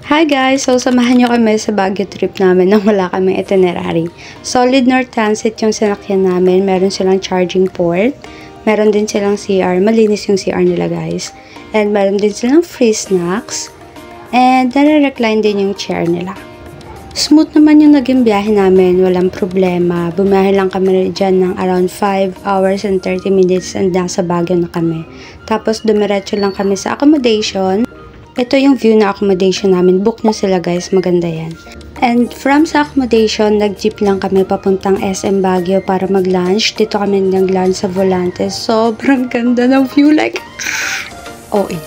Hi guys! So, samahan nyo kami sa Baguio trip namin nang wala kaming itinerary. Solid North Transit yung sinakyan namin. Meron silang charging port. Meron din silang CR. Malinis yung CR nila guys. And meron din silang free snacks. And nare-recline din yung chair nila. Smooth naman yung naging biyahe namin. Walang problema. Bumiyahe lang kami dyan ng around 5 hours and 30 minutes and nasa Baguio na kami. Tapos dumiretso lang kami sa accommodation. Ito yung view na accommodation namin. Book na sila guys. Maganda yan. And from sa accommodation, nag-jeep lang kami papuntang SM Baguio para mag-lunch. Dito kami nag-lunch sa Volante. Sobrang ganda ng view. Like, OA.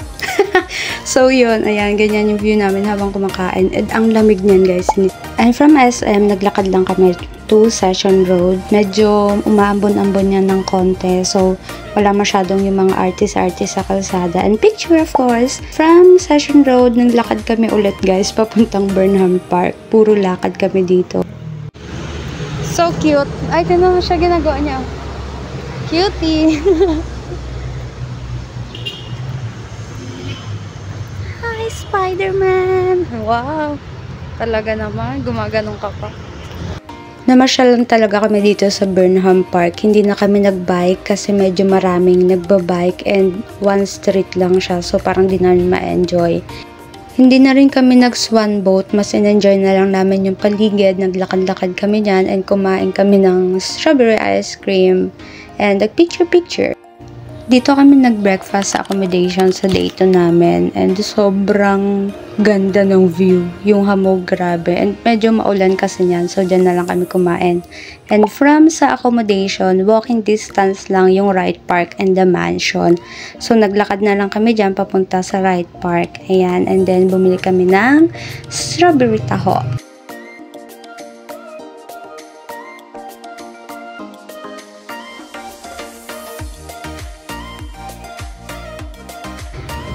So yun, ayan, ganyan yung view namin habang kumakain. And ang lamig niyan guys. And from SM, naglakad lang kami to Session Road. Medyo umaambon-ambon yan ng konti. So, wala masyadong yung mga artist-artist sa kalsada. And picture of course. From Session Road, naglakad kami ulit guys, papuntang Burnham Park. Puro lakad kami dito. So cute. Ay, tinan mo siya ginagawa niya. Cutie. Hi, Spider-Man! Wow! Talaga naman, gumaganong ka pa. Namasyal lang talaga kami dito sa Burnham Park. Hindi na kami nagbike kasi medyo maraming nagbabike and one street lang siya. So parang di namin ma-enjoy. Hindi na rin kami nag-swan boat. Mas in-enjoy na lang namin yung paligid. Naglakad-lakad kami dyan and kumain kami ng strawberry ice cream. And nag-picture-picture. Dito kami nag-breakfast sa accommodation sa day 2 namin. And sobrang ganda ng view. Yung hamog, grabe. And medyo maulan kasi niyan. So, dyan na lang kami kumain. And from sa accommodation, walking distance lang yung Wright Park and the mansion. So, naglakad na lang kami dyan papunta sa Wright Park. Ayan. And then, bumili kami ng strawberry taho.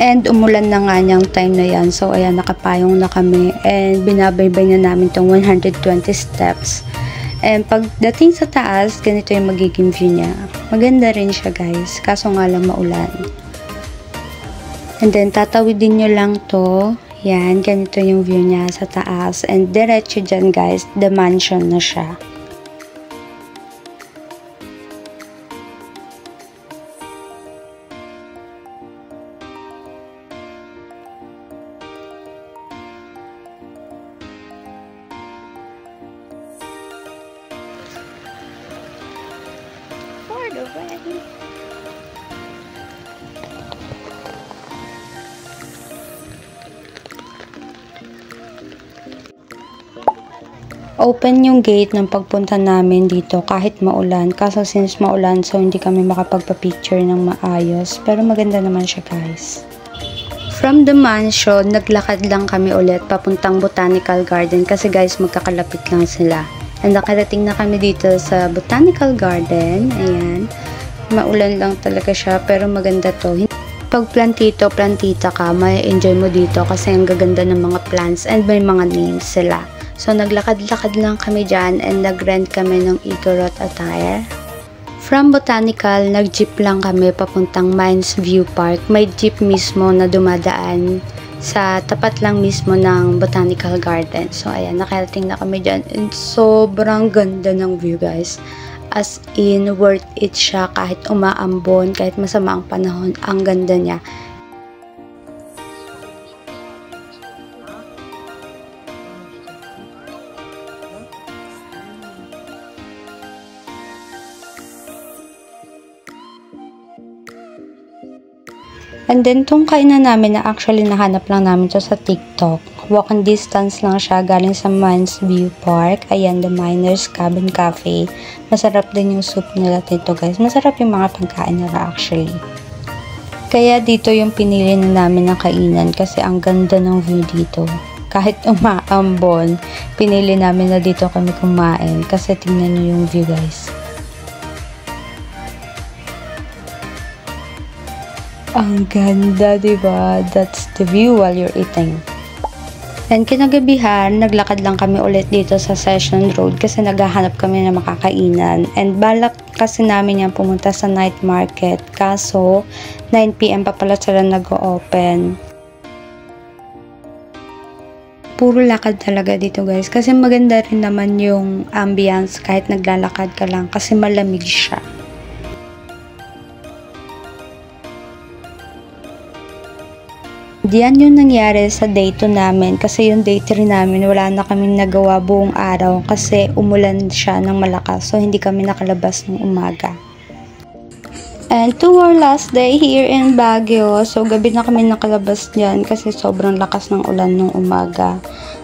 And umulan na nga niyang time na yan. So, ayan, nakapayong na kami. And binabaybay na namin tong 120 steps. And pagdating sa taas, ganito yung magiging view niya. Maganda rin siya, guys. Kaso nga lang maulan. And then, tatawidin nyo lang to. Yan, ganito yung view niya sa taas. And diretso dyan, guys, the mansion na siya. Open yung gate ng pagpunta namin dito kahit maulan. Kaso since maulan, so hindi kami makapagpa-picture ng maayos. Pero maganda naman siya guys. From the mansion, naglakad lang kami ulit papuntang Botanical Garden kasi guys magkakalapit lang sila. And nakarating na kami dito sa Botanical Garden. Ayan. Maulan lang talaga siya pero maganda to. Pag plantita ka, may enjoy mo dito kasi ang gaganda ng mga plants and may mga names sila. So, naglakad-lakad lang kami dyan and nag-rent kami ng Igorot attire. From Botanical, nag-jeep lang kami papuntang Mines View Park. May jeep mismo na dumadaan sa tapat lang mismo ng Botanical Garden. So, ayan, nakarating na kami dyan. And sobrang ganda ng view, guys. As in, worth it siya kahit umaambon, kahit masama ang panahon. Ang ganda niya. And then, tong kainan namin na actually nahanap lang namin to sa TikTok. Walking distance lang siya galing sa Mines View Park. Ayan, the Miners Cabin Cafe. Masarap din yung soup nila dito guys. Masarap yung mga pagkain nila actually. Kaya dito yung pinili na namin na kainan kasi ang ganda ng view dito. Kahit umaambon, pinili namin na dito kami kumain kasi tingnan nyo yung view guys. Ang ganda, diba? That's the view while you're eating. And kinagabihan, naglakad lang kami ulit dito sa Session Road kasi naghahanap kami ng makakainan. And balak kasi namin yan pumunta sa night market. Kaso, 9 PM pa pala sila nag-o-open. puro lakad talaga dito guys. Kasi maganda rin naman yung ambience kahit naglalakad ka lang kasi malamig siya. Diyan yung nangyari sa day 2 namin kasi yung day 3 namin wala na kaming nagawa buong araw kasi umulan siya ng malakas so hindi kami nakalabas ng umaga. And to our last day here in Baguio, so gabi na kami nakalabas dyan kasi sobrang lakas ng ulan nung umaga.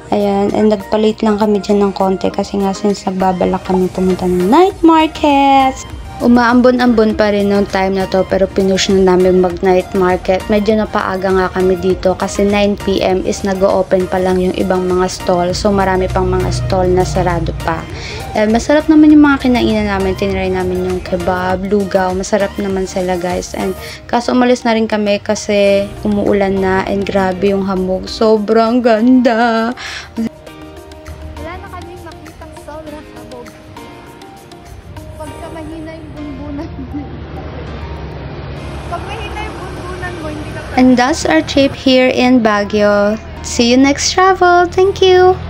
Ayan, and nagpalit lang kami dyan ng konti kasi nga since nagbabalak kami pumunta ng night markets. Umaambon-ambon pa rin noong time na to pero pinush na namin mag night market. Medyo napaaga nga kami dito kasi 9 PM is nag-o-open pa lang yung ibang mga stall. So marami pang mga stall na sarado pa. Masarap naman yung mga kinainan namin. Tinry namin yung kebab, lugaw. Masarap naman sila guys. And kaso umalis na rin kami kasi umuulan na and grabe yung hamog. Sobrang ganda. Wala na kaming makitang sobrang hamog. Pagka mahina yung bunbunan mo. Pag mahina yung bunbunan mo, hindi ka And that's our trip here in Baguio. See you next travel. Thank you!